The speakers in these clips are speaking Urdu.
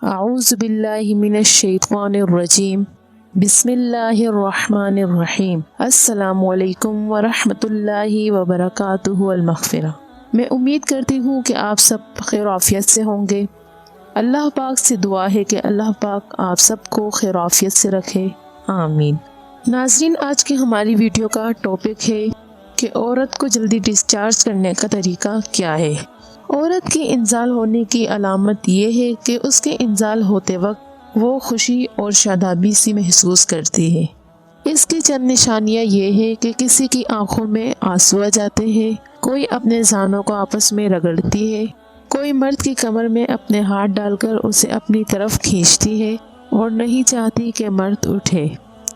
اعوذ باللہ من الشیطان الرجیم بسم اللہ الرحمن الرحیم السلام علیکم ورحمۃ اللہ وبرکاتہ المغفرہ۔ میں امید کرتی ہوں کہ آپ سب خیر و عافیت سے ہوں گے۔ اللہ پاک سے دعا ہے کہ اللہ پاک آپ سب کو خیر و عافیت سے رکھے، آمین۔ ناظرین، آج کی ہماری ویڈیو کا ٹاپک ہے کہ عورت کو جلدی ڈسچارج کرنے کا طریقہ کیا ہے۔ عورت کی انزال ہونے کی علامت یہ ہے کہ اس کے انزال ہوتے وقت وہ خوشی اور شادابی سی محسوس کرتی ہے۔ اس کی چند نشانیاں یہ ہے کہ کسی کی آنکھوں میں آنسو آ جاتے ہیں، کوئی اپنے زانوں کو آپس میں رگڑتی ہے، کوئی مرد کی کمر میں اپنے ہاتھ ڈال کر اسے اپنی طرف کھینچتی ہے اور نہیں چاہتی کہ مرد اٹھے،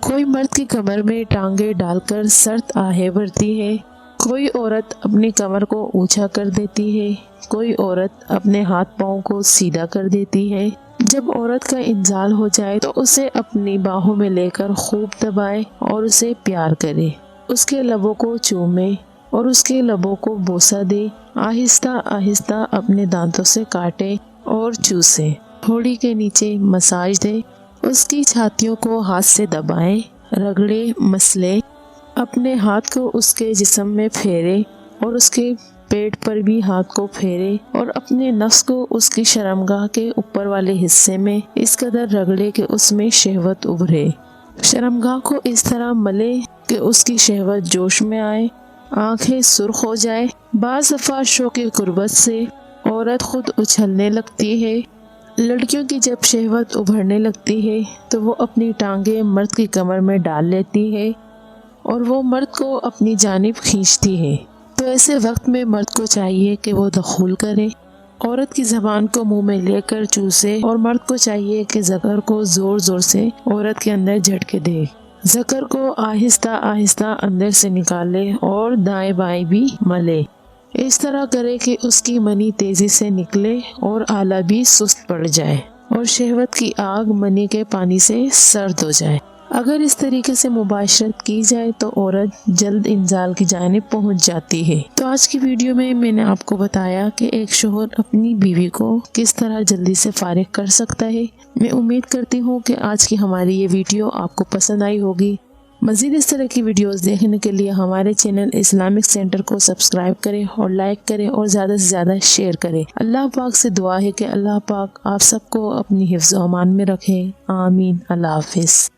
کوئی مرد کی کمر میں ٹانگیں ڈال کر سرد آہیں بھرتی ہے، کوئی عورت اپنی کمر کو اونچا کر دیتی ہے، کوئی عورت اپنے ہاتھ پاؤں کو سیدھا کر دیتی ہے۔ جب عورت کا انزال ہو جائے تو اسے اپنی باہوں میں لے کر خوب دبائے اور اسے پیار کرے، اس کے لبوں کو چومے اور اس کے لبوں کو بوسہ دے، آہستہ آہستہ اپنے دانتوں سے کاٹے اور چوسے، تھوڑی کے نیچے مساج دے، اس کی چھاتیوں کو ہاتھ سے دبائے، رگڑے، مسلے، اپنے ہاتھ کو اس کے جسم میں پھیرے اور اس کے پیٹ پر بھی ہاتھ کو پھیرے اور اپنے نفس کو اس کی شرمگاہ کے اوپر والے حصے میں اس قدر رگڑے کہ اس میں شہوت ابھرے، شرمگاہ کو اس طرح ملے کہ اس کی شہوت جوش میں آئے، آنکھیں سرخ ہو جائے۔ بعض دفعہ شوق قربت سے عورت خود اچھلنے لگتی ہے۔ لڑکیوں کی جب شہوت ابھرنے لگتی ہے تو وہ اپنی ٹانگیں مرد کی کمر میں ڈال لیتی ہے اور وہ مرد کو اپنی جانب کھینچتی ہے، تو ایسے وقت میں مرد کو چاہیے کہ وہ دخول کرے، عورت کی زبان کو منہ میں لے کر چوسے اور مرد کو چاہیے کہ ذکر کو زور زور سے عورت کے اندر جھٹکے دے، ذکر کو آہستہ آہستہ اندر سے نکالے اور دائیں بائیں بھی ملے، اس طرح کرے کہ اس کی منی تیزی سے نکلے اور آلہ بھی سست پڑ جائے اور شہوت کی آگ منی کے پانی سے سرد ہو جائے۔ اگر اس طریقے سے مباشرت کی جائے تو عورت جلد انزال کی جانب پہنچ جاتی ہے۔ تو آج کی ویڈیو میں نے آپ کو بتایا کہ ایک شوہر اپنی بیوی کو کس طرح جلدی سے فارغ کر سکتا ہے۔ میں امید کرتی ہوں کہ آج کی ہماری یہ ویڈیو آپ کو پسند آئی ہوگی۔ مزید اس طرح کی ویڈیوز دیکھنے کے لیے ہمارے چینل اسلامک سینٹر کو سبسکرائب کریں اور لائک کریں اور زیادہ سے زیادہ شیئر کریں۔ اللہ پاک سے دعا ہے کہ اللہ پاک آپ سب کو اپنی حفظ و امان میں رکھے، آمین۔ اللہ حافظ۔